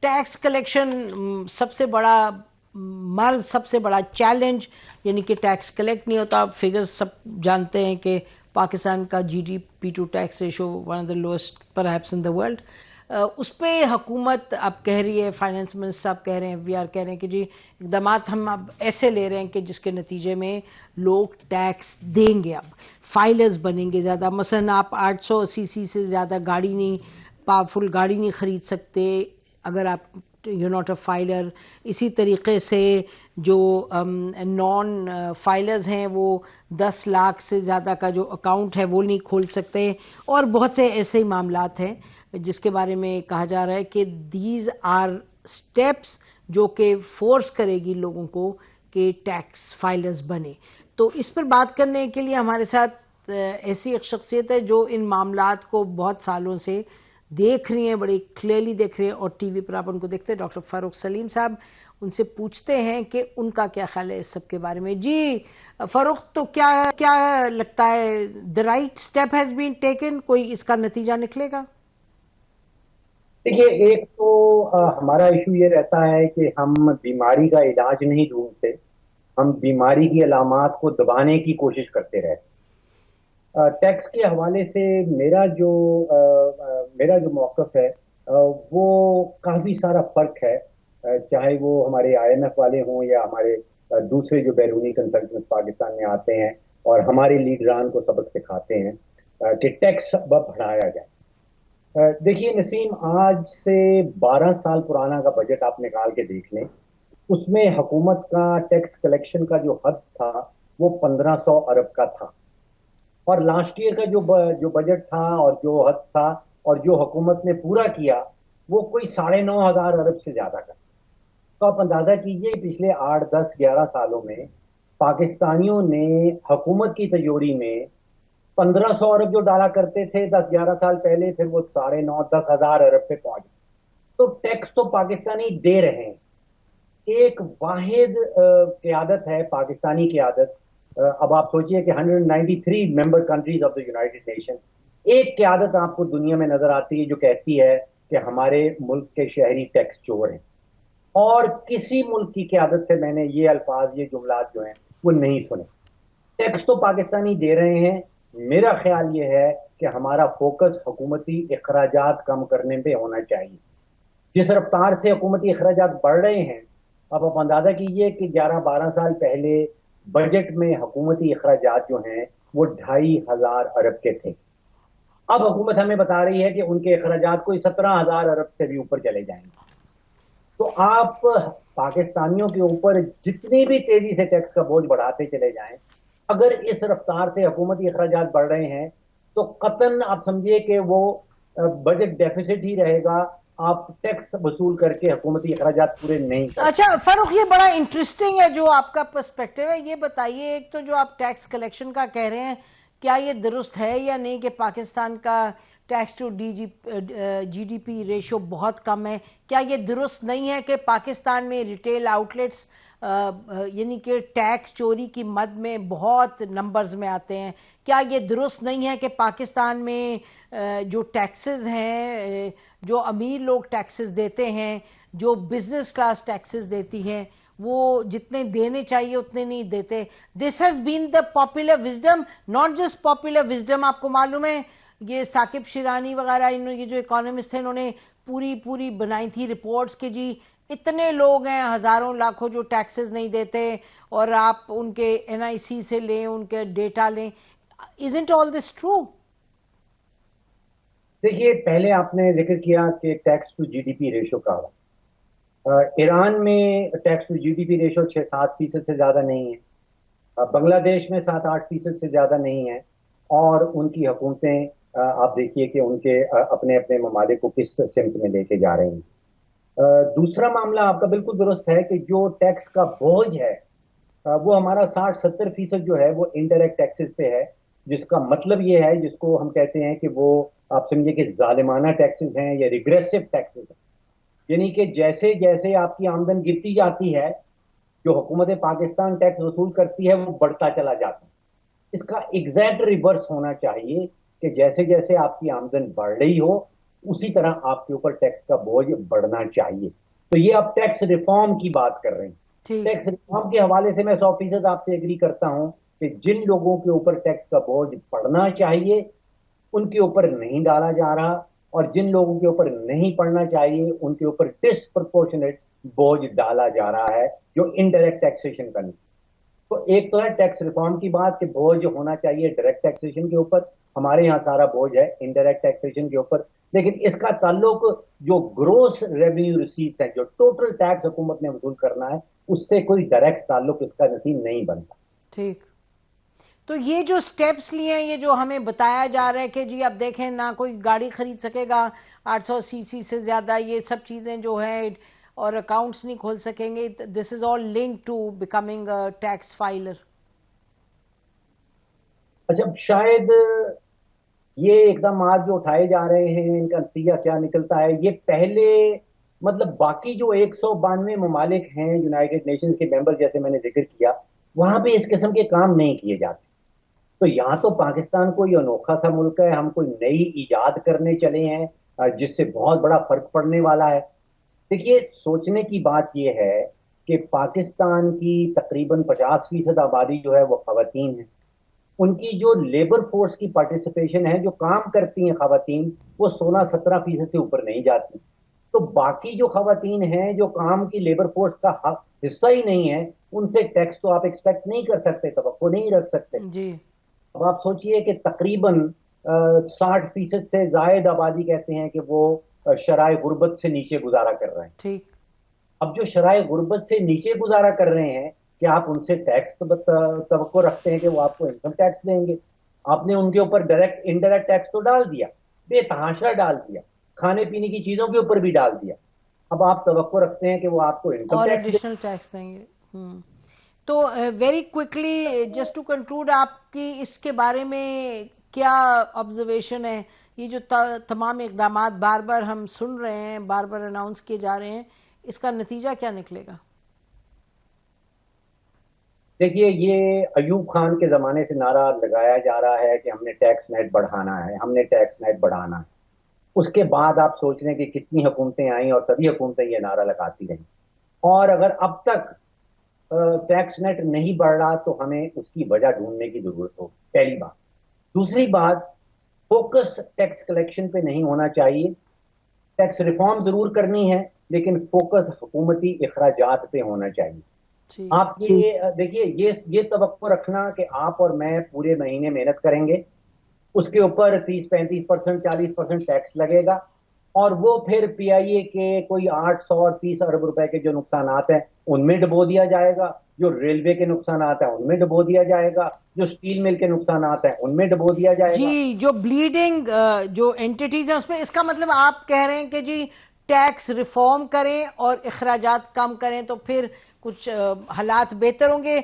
Tax collection सबसे बड़ा मर्ज, सबसे बड़ा चैलेंज, यानी कि टैक्स कलेक्ट नहीं होता. फिगर्स सब जानते हैं कि पाकिस्तान का GDP to tax ratio one of the lowest perhaps in the world. उस पर हुकूमत अब कह रही है, फाइनेंस मिनिस्टर साहब कह रहे हैं, वीआर कह रहे हैं कि जी इकदाम हम अब ऐसे ले रहे हैं कि जिसके नतीजे में लोग टैक्स देंगे, अब फाइलर्स बनेंगे ज़्यादा. मसलन आप 880 से ज़्यादा गाड़ी नहीं, पावरफुल गाड़ी नहीं ख़रीद सकते अगर आप यू नॉट अ फाइलर. इसी तरीके से जो नॉन फाइलर्स हैं वो 10 लाख से ज़्यादा का जो अकाउंट है वो नहीं खोल सकते. और बहुत से ऐसे ही मामलात हैं जिसके बारे में कहा जा रहा है कि दीज आर स्टेप्स जो कि फोर्स करेगी लोगों को कि टैक्स फाइलर्स बने. तो इस पर बात करने के लिए हमारे साथ ऐसी एक शख्सियत है जो इन मामलात को बहुत सालों से देख रही हैं, बड़ी क्लियरली देख रही हैं, और टीवी पर आप उनको देखते हैं. डॉक्टर फारूक सलीम साहब, उनसे पूछते हैं कि उनका क्या ख्याल है इस सब के बारे में. जी फारूक, तो क्या क्या लगता है, the right step has been taken, कोई इसका नतीजा निकलेगा? देखिए, एक तो हमारा इशू ये रहता है कि हम बीमारी का इलाज नहीं ढूंढते, हम बीमारी की अलामात को दबाने की कोशिश करते रहते. टैक्स के हवाले से मेरा जो मौक़िफ़ है वो काफ़ी सारा फ़र्क है, चाहे वो हमारे IMF वाले हों या हमारे दूसरे जो बैरूनी कंसल्टेंट्स पाकिस्तान में आते हैं और हमारे लीडरान को सबक सिखाते हैं कि टैक्स अब बढ़ाया जाए. देखिए नसीम, आज से 12 साल पुराना का बजट आप निकाल के देख लें, उसमें हुकूमत का टैक्स कलेक्शन का जो हद था वो 1500 अरब का था. और लास्ट ईयर का जो बजट था और जो हद था और जो हुकूमत ने पूरा किया वो कोई 9,500 अरब से ज़्यादा का. तो आप अंदाज़ा कीजिए पिछले 8, 10, 11 सालों में पाकिस्तानियों ने हुकूमत की तिजोरी में 1500 अरब जो डाला करते थे 10-11 साल पहले, फिर वो 9,500-10,000 अरब पे पहुंच गए. तो टैक्स तो पाकिस्तानी दे रहे हैं. एक वाहिद क़यादत है, पाकिस्तानी क़यादत. अब आप सोचिए कि 193 member countries of the United nation, एक क़यादत आपको दुनिया में नजर आती है जो कहती है कि हमारे मुल्क के शहरी टैक्स चोर हैं. और किसी मुल्क की क़यादत से मैंने ये अल्फाज, ये जुमलात जो हैं वो नहीं सुने. टैक्स तो पाकिस्तानी दे रहे हैं. मेरा ख्याल ये है कि हमारा फोकस हुकूमती अखराजात कम करने पे होना चाहिए. जिस रफ्तार से हुकूमती अखराजात बढ़ रहे हैं, अब आप अंदाजा कीजिए कि 11-12 साल पहले बजट में हुकूमती अखराजात जो हैं वो 2,500 अरब के थे. अब हुकूमत हमें बता रही है कि उनके अखराजात कोई 17,000 अरब से भी ऊपर चले जाएंगे. तो आप पाकिस्तानियों के ऊपर जितनी भी तेजी से टैक्स का बोझ बढ़ाते चले जाएं, अगर इस रफ्तार से हुकूमती अखराजात बढ़ रहे हैं तो कतन आप समझिए कि वो बजट डेफिसिट ही रहेगा. आप टैक्स वसूल करके हुकूमती अखराजात पूरे नहीं कर. अच्छा फारूक, ये बड़ा इंटरेस्टिंग है जो आपका पर्सपेक्टिव है. ये बताइए, एक तो जो आप टैक्स कलेक्शन का कह रहे हैं, क्या ये दुरुस्त है या नहीं कि पाकिस्तान का टैक्स टू जीडीपी रेशो बहुत कम है? क्या ये दुरुस्त नहीं है कि पाकिस्तान में रिटेल आउटलेट्स यानी कि टैक्स चोरी की मद में बहुत नंबर्स में आते हैं? क्या ये दुरुस्त नहीं है कि पाकिस्तान में जो टैक्सेस हैं, जो अमीर लोग टैक्सेस देते हैं, जो बिजनेस क्लास टैक्सेस देती हैं, वो जितने देने चाहिए उतने नहीं देते? This has been the popular wisdom, not just popular wisdom. आपको मालूम है ये साकिब शिरानी वगैरह, ये जो इकोनॉमिस्ट थे, इन्होंने पूरी बनाई थी रिपोर्ट्स के जी इतने लोग हैं, हजारों लाखों जो टैक्सेस नहीं देते, और आप उनके NIC से लें, उनके डेटा लें. Isn't all this true? देखिए, पहले आपने जिक्र किया कि टैक्स टू GDP रेशो का हुआ. ईरान में टैक्स टू GDP रेशो 6-7% से ज़्यादा नहीं है. बांग्लादेश में 7-8% से ज़्यादा नहीं है. और उनकी हुकूमतें आप देखिए कि उनके अपने अपने ममालिक को किस सिमत में लेके जा रही हैं. दूसरा मामला आपका बिल्कुल दुरुस्त है कि जो टैक्स का बोझ है वो हमारा 60-70% जो है वो इनडायरेक्ट टैक्सेस पे है, जिसका मतलब ये है, जिसको हम कहते हैं कि वो आप समझिए कि जालिमाना टैक्सेस हैं या रिग्रेसिव टैक्सेस हैं. यानी कि जैसे जैसे आपकी आमदन गिरती जाती है, जो हुकूमत पाकिस्तान टैक्स वसूल करती है वो बढ़ता चला जाता है. इसका एग्जैक्ट रिवर्स होना चाहिए कि जैसे जैसे आपकी आमदन बढ़ रही हो उसी तरह आपके ऊपर टैक्स का बोझ बढ़ना चाहिए। तो ये आप टैक्स रिफॉर्म की बात कर रहे हैं। ठीक। टैक्स रिफॉर्म के हवाले से मैं 100% आपसे एग्री करता हूं कि जिन लोगों के ऊपर टैक्स का बोझ पड़ना चाहिए उनके ऊपर नहीं डाला जा रहा, और जिन लोगों के ऊपर नहीं पड़ना चाहिए उनके ऊपर डिस्प्रपोर्शनेट बोझ डाला जा रहा है, जो इनडायरेक्ट टैक्सेशन का नहीं। तो एक तो है टैक्स रिफॉर्म की बात कि बोझ होना चाहिए डायरेक्ट टैक्सेशन के ऊपर, हमारे यहाँ सारा बोझ है इनडायरेक्ट टैक्सेशन के ऊपर। लेकिन इसका ताल्लुक जो ग्रोस रेवेन्यू रिसीट्स है, जो टोटल टैक्स हुकूमत ने वसूल करना है, उससे कोई डायरेक्ट ताल्लुक इसका नसीब नहीं बनता। ठीक। तो ये जो स्टेप्स लिए हैं, ये जो हमें बताया जा रहा है कि जी अब देखें ना कोई गाड़ी खरीद सकेगा 800 सीसी से ज़्यादा, ये सब चीज़ें जो हैं, और अकाउंट्स नहीं खोल सकेंगे, this is all link to becoming a tax filer. अच्छा, शायद ये एकदम आज जो उठाए जा रहे हैं इनका नतीजा क्या निकलता है, ये पहले मतलब बाकी जो 192 ममालिक हैं यूनाइटेड नेशंस के मेंबर, जैसे मैंने जिक्र किया, वहां पे इस किस्म के काम नहीं किए जाते। तो यहाँ तो पाकिस्तान कोई अनोखा सा मुल्क है, हम कोई नई इजाद करने चले हैं जिससे बहुत बड़ा फर्क पड़ने वाला है। देखिए, सोचने की बात यह है कि पाकिस्तान की तकरीबन 50% आबादी जो है वो खवातीन है। उनकी जो लेबर फोर्स की पार्टिसिपेशन है, जो काम करती हैं खवातीन, वो 16-17% से ऊपर नहीं जाती। तो बाकी जो खवातीन हैं जो काम की लेबर फोर्स का हिस्सा ही नहीं है, उनसे टैक्स तो आप एक्सपेक्ट नहीं कर सकते, तवक्को नहीं रख सकते जी। अब आप सोचिए कि तकरीबन 60% से जायद आबादी कहते हैं कि वो शराय गुर्बत से नीचे गुजारा कर रहे हैं। ठीक। अब जो शराय गुर्बत से नीचे गुजारा कर रहे हैं, कि आप उनसे टैक्स तवक्को रखते हैं कि वो आपको इनकम टैक्स देंगे? आपने उनके ऊपर डायरेक्ट इनडायरेक्ट टैक्स तो डाल दिया, बेतहाशा डाल दिया, खाने पीने की चीजों के ऊपर भी डाल दिया। अब आप तवक्को रखते हैं कि वो आपको इनकम और टैक्स एडिशनल टैक्स देंगे। तो very quickly just to conclude, आपकी इसके बारे में क्या ऑब्जर्वेशन है? ये जो तमाम इकदामात बार बार हम सुन रहे हैं, बार बार अनाउंस किए जा रहे हैं, इसका नतीजा क्या निकलेगा? देखिए, ये अयूब खान के जमाने से नारा लगाया जा रहा है कि हमने टैक्स नेट बढ़ाना है, हमने टैक्स नेट बढ़ाना है। उसके बाद आप सोच रहे हैं कि कितनी हुकूमतें आई और सभी हुकूमतें ये नारा लगाती रहीं, और अगर अब तक टैक्स नेट नहीं बढ़ रहा तो हमें उसकी वजह ढूंढने की जरूरत हो, पहली बात। दूसरी बात, फोकस टैक्स कलेक्शन पे नहीं होना चाहिए। टैक्स रिफॉर्म जरूर करनी है, लेकिन फोकस हुकूमती इखराजात पे होना चाहिए। आप ये देखिए, ये तवक्को रखना कि आप और मैं पूरे महीने मेहनत करेंगे, उसके ऊपर 30-35%, 40% टैक्स लगेगा, और वो फिर पीआईए के कोई 800 और 30 अरब रुपए के जो नुकसानात हैं उनमें डुबो दिया जाएगा, जो रेलवे के नुकसानात हैं उनमें डुबो दिया जाएगा, जो स्टील मिल के नुकसानात हैं उनमें डुबो दिया जाएगा। जी, जो ब्लीडिंग जो एंटिटीज हैं उसमें, इसका मतलब आप कह रहे हैं कि जी टैक्स रिफॉर्म करें और अखराजात कम करें तो फिर कुछ हालात बेहतर होंगे।